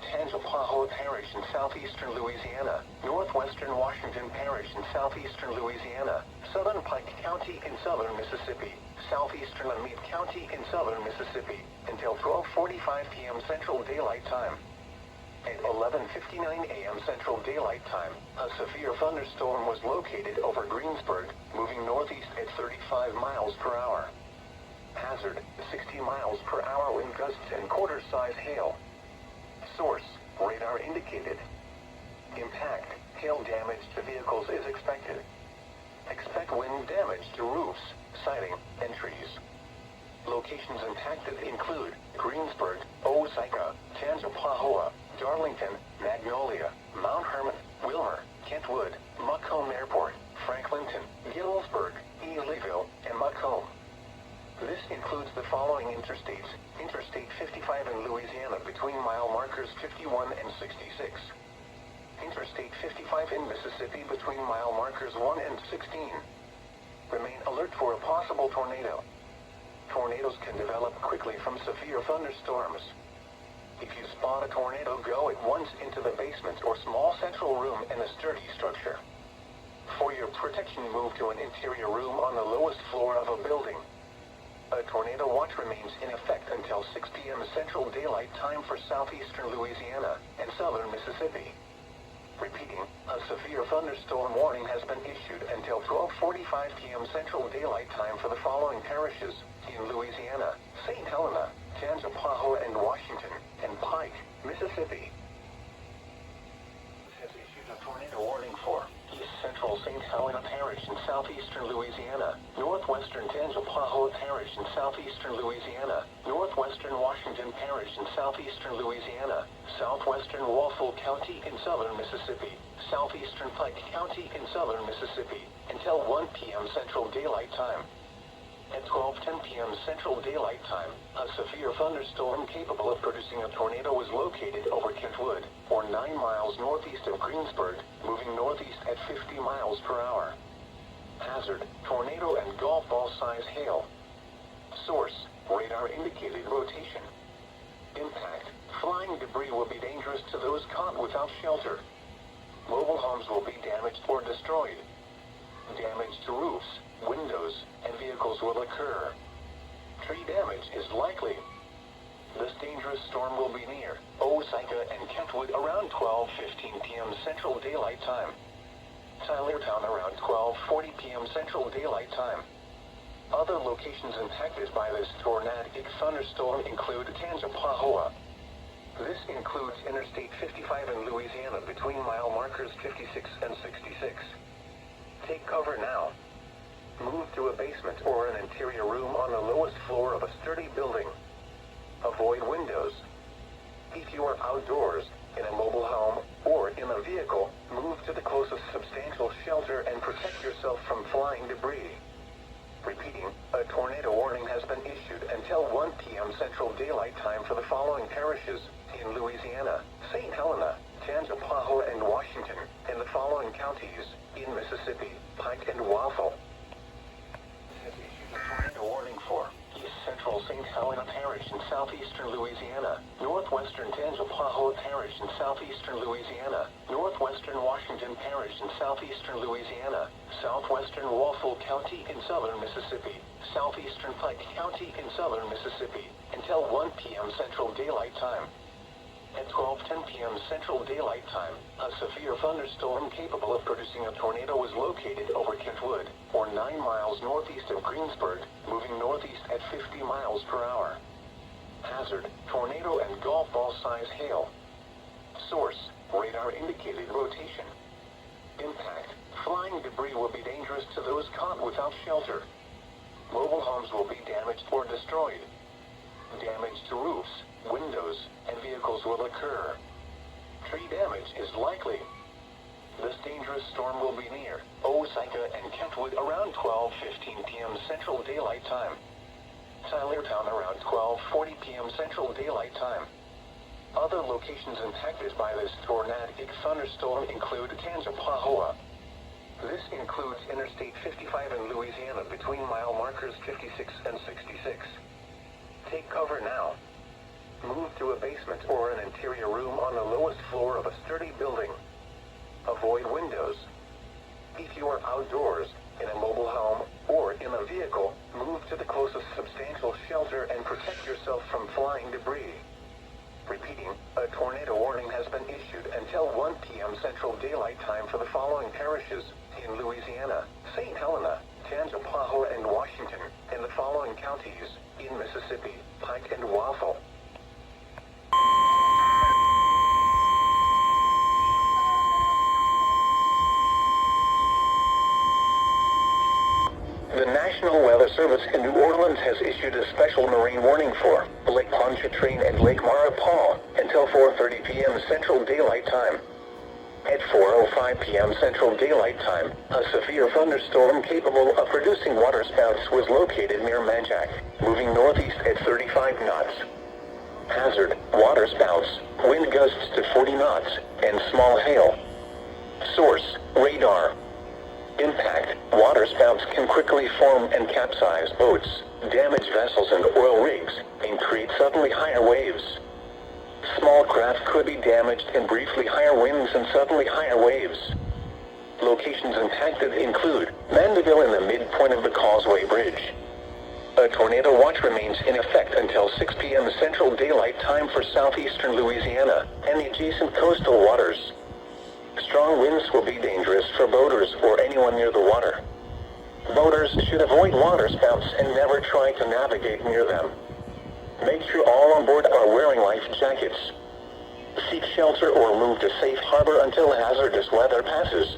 Tangipahoa Parish in southeastern Louisiana, northwestern Washington Parish in southeastern Louisiana, southern Pike County in southern Mississippi, southeastern Lamette County in southern Mississippi, until 12:45 p.m. Central Daylight Time. At 11:59 a.m. Central Daylight Time, a severe thunderstorm was located over Greensburg, moving northeast at 35 miles per hour. Hazard, 60 miles per hour wind gusts and quarter-size hail. Source, radar indicated. Impact, hail damage to vehicles is expected. Expect wind damage to roofs, siding, and trees. Locations impacted include Greensburg, Osaka, Tangipahoa, Darlington, Magnolia, Mount Herman, Wilmer, Kentwood, Macomb Airport, Franklinton, Gillsburg, Elyville, and Macomb. This includes the following interstates: Interstate 55 in Louisiana between mile markers 51 and 66. Interstate 55 in Mississippi between mile markers 1 and 16. Remain alert for a possible tornado. Tornadoes can develop quickly from severe thunderstorms. If you spot a tornado, go at once into the basement or small central room in a sturdy structure. For your protection, move to an interior room on the lowest floor of a building. A tornado watch remains in effect until 6 p.m. Central Daylight Time for southeastern Louisiana and southern Mississippi. Repeating, a severe thunderstorm warning has been issued until 12:45 p.m. Central Daylight Time for the following parishes in Louisiana: St. Helena, Tangipahoa and Washington, and Pike, Mississippi. Has issued a tornado warning for East Central St. Helena Parish in southeastern Louisiana, northwestern Tangipahoa Parish in southeastern Louisiana, northwestern Washington Parish in southeastern Louisiana, southwestern Waffle County in southern Mississippi, southeastern Pike County in southern Mississippi, until 1 p.m. Central Daylight Time. At 12:10 p.m. Central Daylight Time, a severe thunderstorm capable of producing a tornado was located over Kentwood, or 9 miles northeast of Greensburg, moving northeast at 50 miles per hour. Hazard, tornado and golf ball size hail. Source, radar indicated rotation. Impact, flying debris will be dangerous to those caught without shelter. Mobile homes will be damaged or destroyed. Damage to roofs, windows, and vehicles will occur. Tree damage is likely. This dangerous storm will be near Osaka and Kentwood around 12:15 p.m. Central Daylight Time. Tylertown around 12:40 p.m. Central Daylight Time. Other locations impacted by this tornadic thunderstorm include Tangipahoa. This includes Interstate 55 in Louisiana between mile markers 56 and 66. Take cover now. Move to a basement or an interior room on the lowest floor of a sturdy building. Avoid windows. If you are outdoors, in a mobile home, or in a vehicle, move to the closest substantial shelter and protect yourself from flying debris. Repeating, a tornado warning has been issued until 1 p.m. Central Daylight Time for the following parishes in Louisiana: St. Helena, Tangipahoa and Washington, and the following counties in Mississippi: Pike and Waffle. Has issued a tornado warning for East Central St. Helena Parish in southeastern Louisiana, northwestern Tangipahoa Parish in southeastern Louisiana, northwestern Washington Parish in southeastern Louisiana, southwestern Waffle County in southern Mississippi, southeastern Pike County in southern Mississippi, until 1 p.m. Central Daylight Time. At 12:10 p.m. Central Daylight Time, a severe thunderstorm capable of producing a tornado was located over Kentwood, or 9 miles northeast of Greensburg, moving northeast at 50 miles per hour. Hazard, tornado and golf ball size hail. Source, radar indicated rotation. Impact, flying debris will be dangerous to those caught without shelter. Mobile homes will be damaged or destroyed. Damage to roofs, windows, and vehicles will occur. Tree damage is likely. This dangerous storm will be near Osaka and Kentwood around 12:15 p.m. Central Daylight Time. Tylertown around 12:40 p.m. Central Daylight Time. Other locations impacted by this tornadic thunderstorm include Tangipahoa. This includes Interstate 55 in Louisiana between mile markers 56 and 66. Take cover now. Move to a basement or an interior room on the lowest floor of a sturdy building. Avoid windows. If you are outdoors, in a mobile home, or in a vehicle, move to the closest substantial shelter and protect yourself from flying debris. Repeating, a tornado warning has been issued until 1 p.m. Central Daylight Time for the following parishes in Louisiana: St. Helena, Tangipahoa, and Washington, and the following counties in Mississippi: Pike and Waffle. The National Weather Service in New Orleans has issued a special marine warning for Lake Pontchartrain and Lake Maurepas until 4:30 p.m. Central Daylight Time. At 4:05 p.m. Central Daylight Time, a severe thunderstorm capable of producing waterspouts was located near Manjack, moving northeast at 35 knots. Hazard: waterspouts, wind gusts to 40 knots, and small hail. Source: radar. Impact: waterspouts can quickly form and capsize boats, damage vessels and oil rigs, and create suddenly higher waves. Small craft could be damaged in briefly higher winds and suddenly higher waves. Locations impacted include Mandeville and the midpoint of the Causeway Bridge. A tornado watch remains in effect until 6 p.m. Central Daylight Time for southeastern Louisiana and the adjacent coastal waters. Strong winds will be dangerous for boaters or anyone near the water. Boaters should avoid waterspouts and never try to navigate near them. Make sure all on board are wearing life jackets. Seek shelter or move to safe harbor until hazardous weather passes.